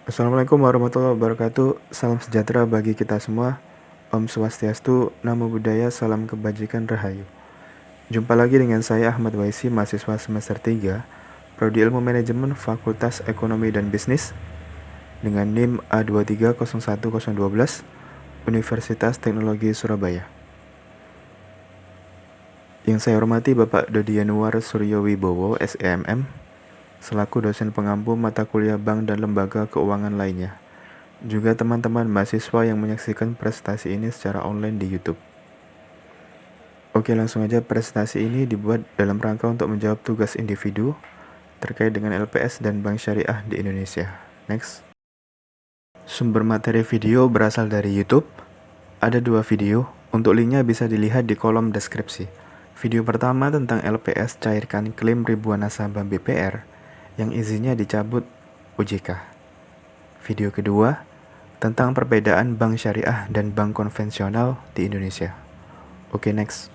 Assalamualaikum warahmatullahi wabarakatuh. Salam sejahtera bagi kita semua. Om Swastiastu, Namo Buddhaya, salam kebajikan rahayu. Jumpa lagi dengan saya Ahmad Waisi, mahasiswa semester 3, Prodi Ilmu Manajemen Fakultas Ekonomi dan Bisnis dengan NIM A2301012 Universitas Teknologi Surabaya. Yang saya hormati Bapak Dodi Yanuar Suryo Wibowo, SEMM, selaku dosen pengampu mata kuliah bank dan lembaga keuangan lainnya. Juga teman-teman mahasiswa yang menyaksikan prestasi ini secara online di YouTube. Oke, langsung aja. Prestasi ini dibuat dalam rangka untuk menjawab tugas individu terkait dengan LPS dan bank syariah di Indonesia. Next. Sumber materi video berasal dari YouTube. Ada 2 video. Untuk linknya bisa dilihat di kolom deskripsi. Video pertama tentang LPS cairkan klaim ribuan nasabah BPR yang izinnya dicabut OJK. Video kedua tentang perbedaan bank syariah dan bank konvensional di Indonesia. Oke, next.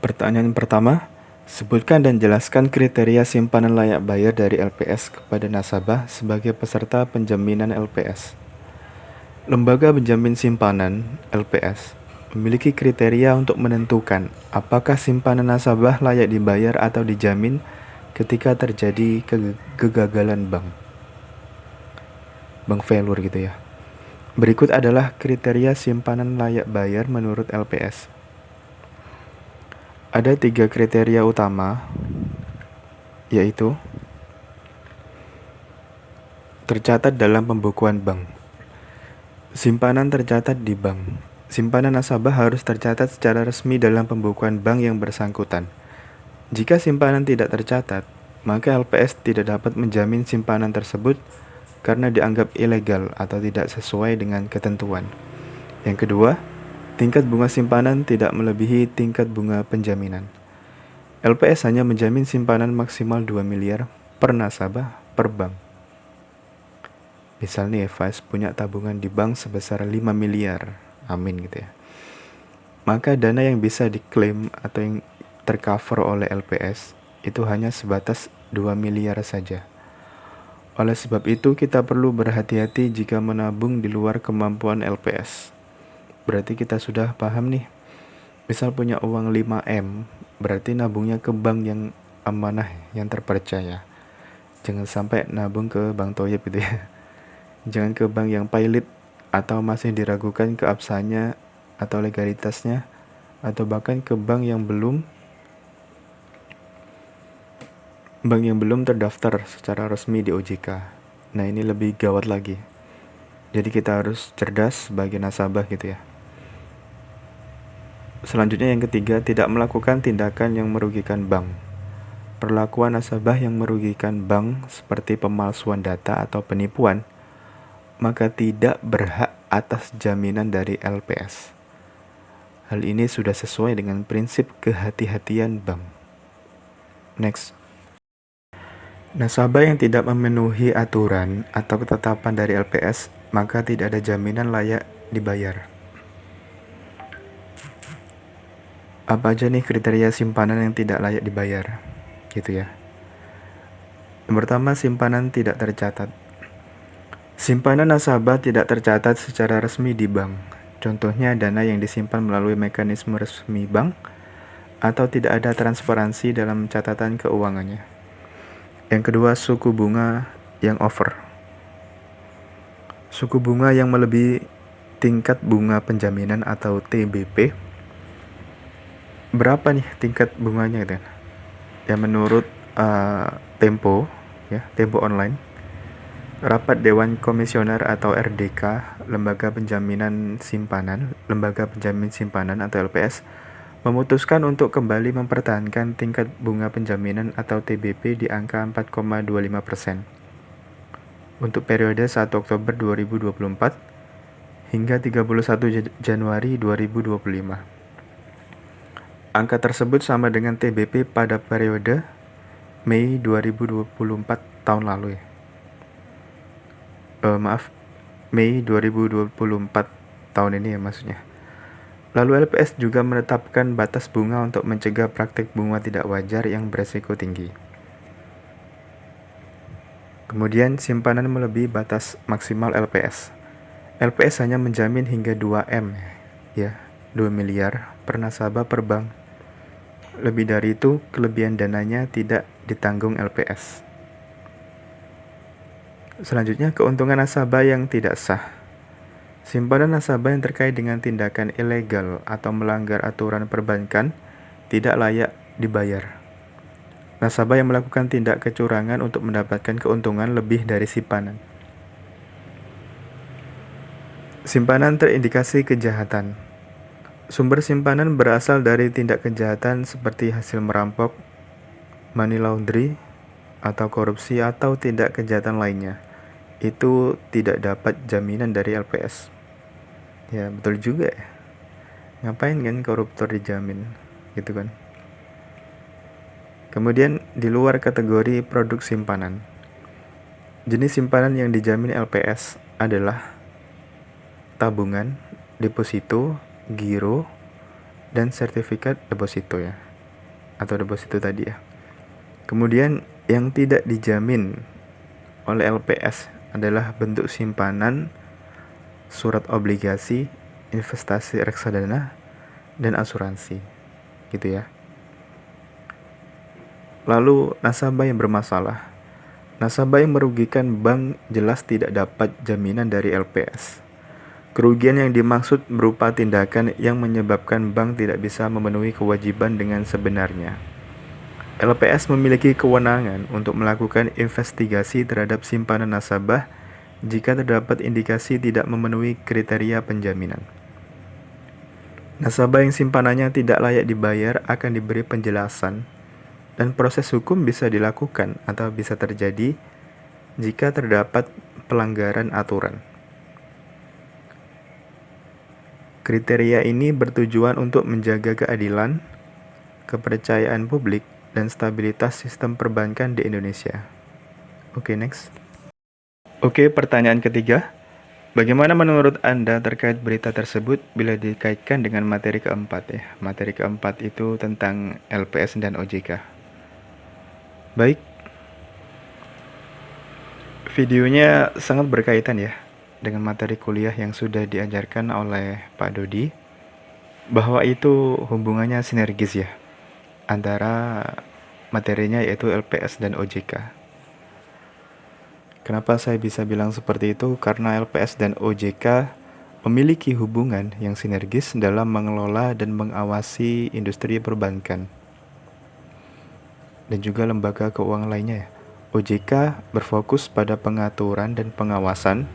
Pertanyaan pertama, sebutkan dan jelaskan kriteria simpanan layak bayar dari LPS kepada nasabah sebagai peserta penjaminan LPS. Lembaga penjamin simpanan (LPS) memiliki kriteria untuk menentukan apakah simpanan nasabah layak dibayar atau dijamin ketika terjadi kegagalan bank failure gitu ya. Berikut adalah kriteria simpanan layak bayar menurut LPS. Ada 3 kriteria utama, yaitu tercatat dalam pembukuan bank. Simpanan tercatat di bank. Simpanan nasabah harus tercatat secara resmi dalam pembukuan bank yang bersangkutan. Jika simpanan tidak tercatat, maka LPS tidak dapat menjamin simpanan tersebut karena dianggap ilegal atau tidak sesuai dengan ketentuan. Yang kedua, tingkat bunga simpanan tidak melebihi tingkat bunga penjaminan. LPS hanya menjamin simpanan maksimal 2 miliar per nasabah per bank. Misal nih, Faiz punya tabungan di bank sebesar 5 miliar. Amin gitu ya. Maka dana yang bisa diklaim atau yang tercover oleh LPS itu hanya sebatas 2 miliar saja. Oleh sebab itu kita perlu berhati-hati jika menabung di luar kemampuan LPS. Berarti kita sudah paham nih. Misal punya uang 5M, berarti nabungnya ke bank yang amanah, yang terpercaya. Jangan sampai nabung ke bank toyib gitu ya. Jangan ke bank yang pailit atau masih diragukan keabsahannya atau legalitasnya, atau bahkan ke bank yang belum terdaftar secara resmi di OJK. Nah, ini lebih gawat lagi. Jadi kita harus cerdas sebagai nasabah gitu ya. Selanjutnya yang ketiga, tidak melakukan tindakan yang merugikan bank. Perlakuan nasabah yang merugikan bank seperti pemalsuan data atau penipuan, maka tidak berhak atas jaminan dari LPS. Hal ini sudah sesuai dengan prinsip kehati-hatian bank. Next. Nasabah yang tidak memenuhi aturan atau ketetapan dari LPS, maka tidak ada jaminan layak dibayar. Apa aja nih kriteria simpanan yang tidak layak dibayar? Gitu ya. Yang pertama, simpanan tidak tercatat. Simpanan nasabah tidak tercatat secara resmi di bank. Contohnya dana yang disimpan melalui mekanisme resmi bank atau tidak ada transparansi dalam catatan keuangannya. Yang kedua, suku bunga yang over. Suku bunga yang melebihi tingkat bunga penjaminan atau TBP. Berapa nih tingkat bunganya gitu? Ya menurut Tempo Online, Rapat Dewan Komisioner atau RDK, Lembaga Penjamin Simpanan atau LPS, memutuskan untuk kembali mempertahankan tingkat bunga penjaminan atau TBP di angka 4,25% untuk periode 1 Oktober 2024 hingga 31 Januari 2025. Angka tersebut sama dengan TBP pada periode Mei 2024 tahun lalu ya. Mei 2024 tahun ini ya maksudnya. Lalu LPS juga menetapkan batas bunga untuk mencegah praktik bunga tidak wajar yang beresiko tinggi. Kemudian simpanan melebihi batas maksimal LPS. LPS hanya menjamin hingga 2M, ya, 2 miliar per nasabah per bank. Lebih dari itu, kelebihan dananya tidak ditanggung LPS. Selanjutnya, keuntungan nasabah yang tidak sah. Simpanan nasabah yang terkait dengan tindakan ilegal atau melanggar aturan perbankan tidak layak dibayar. Nasabah yang melakukan tindak kecurangan untuk mendapatkan keuntungan lebih dari simpanan. Simpanan terindikasi kejahatan. Sumber simpanan berasal dari tindak kejahatan seperti hasil merampok, money laundry, atau korupsi atau tindak kejahatan lainnya. Itu tidak dapat jaminan dari LPS. Ya, betul juga ya. Ngapain kan koruptor dijamin, gitu kan? Kemudian di luar kategori produk simpanan. Jenis simpanan yang dijamin LPS adalah tabungan, deposito, giro, dan sertifikat deposito ya. Atau deposito tadi ya. Kemudian yang tidak dijamin oleh LPS adalah bentuk simpanan, surat obligasi, investasi reksadana, dan asuransi. Gitu ya. Lalu nasabah yang bermasalah. Nasabah yang merugikan bank jelas tidak dapat jaminan dari LPS. Kerugian yang dimaksud berupa tindakan yang menyebabkan bank tidak bisa memenuhi kewajiban dengan sebenarnya. LPS memiliki kewenangan untuk melakukan investigasi terhadap simpanan nasabah jika terdapat indikasi tidak memenuhi kriteria penjaminan. Nasabah yang simpanannya tidak layak dibayar akan diberi penjelasan dan proses hukum bisa dilakukan atau bisa terjadi jika terdapat pelanggaran aturan. Kriteria ini bertujuan untuk menjaga keadilan, kepercayaan publik, dan stabilitas sistem perbankan di Indonesia. Oke, next. Oke, pertanyaan ketiga. Bagaimana menurut Anda terkait berita tersebut bila dikaitkan dengan materi keempat ya? Materi keempat itu tentang LPS dan OJK. Baik, videonya sangat berkaitan ya dengan materi kuliah yang sudah diajarkan oleh Pak Dodi, bahwa itu hubungannya sinergis ya antara materinya yaitu LPS dan OJK. Kenapa saya bisa bilang seperti itu? Karena LPS dan OJK memiliki hubungan yang sinergis dalam mengelola dan mengawasi industri perbankan dan juga lembaga keuangan lainnya. OJK berfokus pada pengaturan dan pengawasan,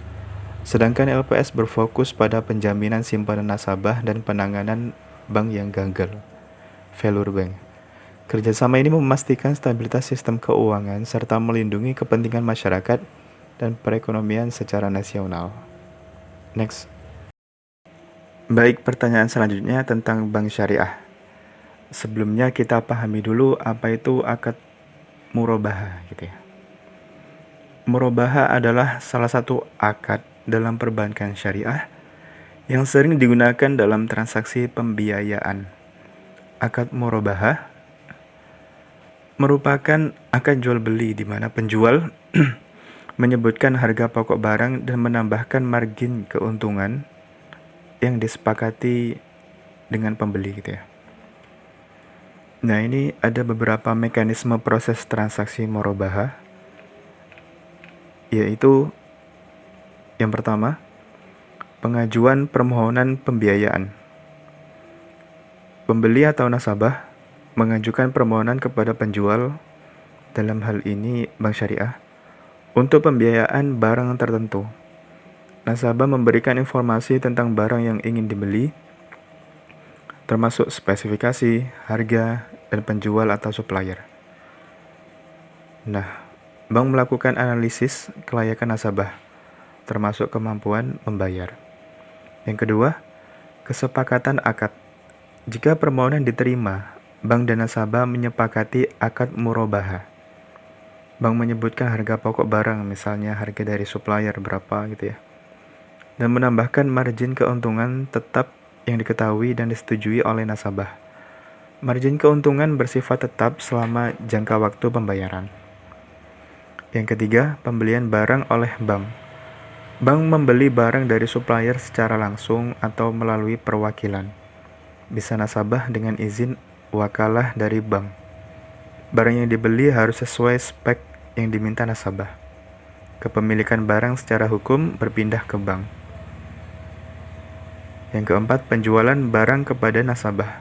sedangkan LPS berfokus pada penjaminan simpanan nasabah dan penanganan bank yang gagal, failure bank. Kerjasama ini memastikan stabilitas sistem keuangan serta melindungi kepentingan masyarakat dan perekonomian secara nasional. Next. Baik, pertanyaan selanjutnya tentang bank syariah. Sebelumnya kita pahami dulu apa itu akad murabahah gitu ya. Murabahah adalah salah satu akad dalam perbankan syariah yang sering digunakan dalam transaksi pembiayaan. Akad murabahah merupakan akad jual beli di mana penjual menyebutkan harga pokok barang dan menambahkan margin keuntungan yang disepakati dengan pembeli gitu ya. Nah, ini ada beberapa mekanisme proses transaksi murabahah, yaitu yang pertama, pengajuan permohonan pembiayaan. Pembeli atau nasabah mengajukan permohonan kepada penjual, dalam hal ini bank syariah, untuk pembiayaan barang tertentu. Nasabah memberikan informasi tentang barang yang ingin dibeli, termasuk spesifikasi, harga, dan penjual atau supplier. Nah, bank melakukan analisis kelayakan nasabah, termasuk kemampuan membayar. Yang kedua, kesepakatan akad. Jika permohonan diterima, bank dan nasabah menyepakati akad murabahah. Bank menyebutkan harga pokok barang, misalnya harga dari supplier berapa gitu ya, dan menambahkan margin keuntungan tetap yang diketahui dan disetujui oleh nasabah. Margin keuntungan bersifat tetap selama jangka waktu pembayaran. Yang ketiga, pembelian barang oleh bank. Bank membeli barang dari supplier secara langsung atau melalui perwakilan. Bisa nasabah dengan izin wakalah dari bank. Barang yang dibeli harus sesuai spek yang diminta nasabah. Kepemilikan barang secara hukum berpindah ke bank. Yang keempat, penjualan barang kepada nasabah.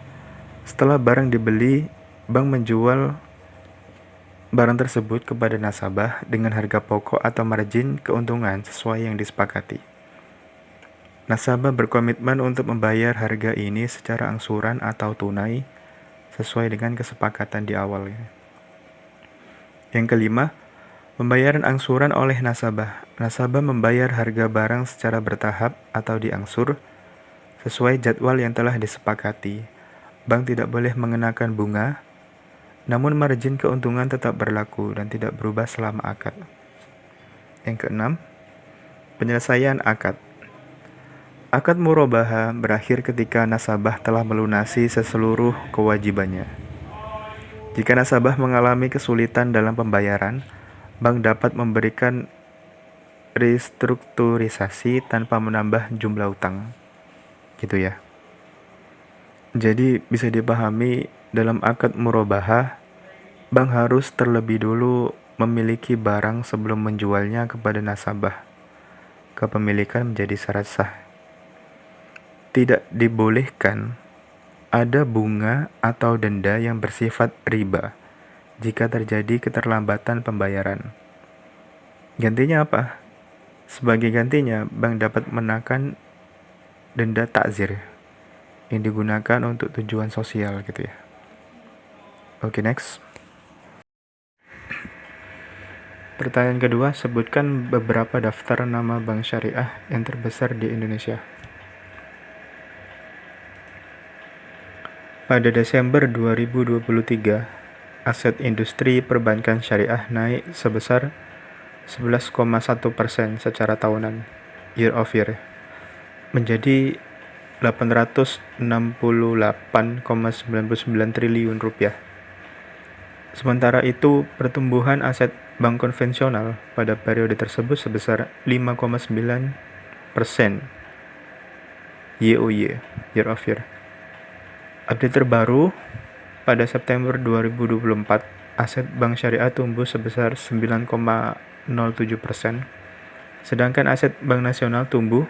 Setelah barang dibeli, bank menjual barang tersebut kepada nasabah dengan harga pokok atau margin keuntungan sesuai yang disepakati. Nasabah berkomitmen untuk membayar harga ini secara angsuran atau tunai sesuai dengan kesepakatan di awal. Yang kelima, pembayaran angsuran oleh nasabah. Nasabah membayar harga barang secara bertahap atau diangsur sesuai jadwal yang telah disepakati. Bank tidak boleh mengenakan bunga, namun margin keuntungan tetap berlaku dan tidak berubah selama akad. Yang keenam, penyelesaian akad. Akad murabaha berakhir ketika nasabah telah melunasi seluruh kewajibannya. Jika nasabah mengalami kesulitan dalam pembayaran, bank dapat memberikan restrukturisasi tanpa menambah jumlah utang. Gitu ya. Jadi bisa dipahami dalam akad murabaha, bank harus terlebih dulu memiliki barang sebelum menjualnya kepada nasabah. Kepemilikan menjadi syarat sah. Tidak dibolehkan ada bunga atau denda yang bersifat riba jika terjadi keterlambatan pembayaran. Gantinya apa? Sebagai gantinya, bank dapat menaikkan denda takzir yang digunakan untuk tujuan sosial gitu ya. Oke, next. Pertanyaan kedua, sebutkan beberapa daftar nama bank syariah yang terbesar di Indonesia. Pada Desember 2023, aset industri perbankan syariah naik sebesar 11,1% secara tahunan, year of year, menjadi 868,99 triliun rupiah. Sementara itu, pertumbuhan aset bank konvensional pada periode tersebut sebesar 5,9% YoY, year of year. Update terbaru, pada September 2024, aset bank syariah tumbuh sebesar 9,07%, sedangkan aset bank nasional tumbuh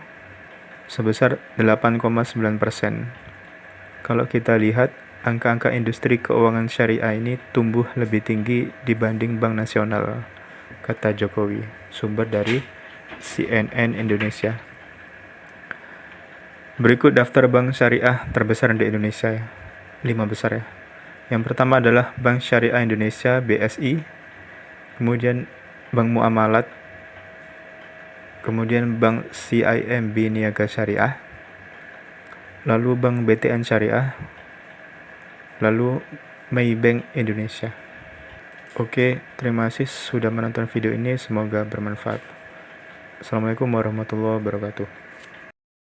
sebesar 8,9%. Kalau kita lihat, angka-angka industri keuangan syariah ini tumbuh lebih tinggi dibanding bank nasional, kata Jokowi, sumber dari CNN Indonesia. Berikut daftar bank syariah terbesar di Indonesia, 5 besar ya. Yang pertama adalah Bank Syariah Indonesia (BSI), kemudian Bank Muamalat, kemudian Bank CIMB Niaga Syariah, lalu Bank BTN Syariah, lalu Maybank Indonesia. Oke, terima kasih sudah menonton video ini, semoga bermanfaat. Assalamualaikum warahmatullahi wabarakatuh.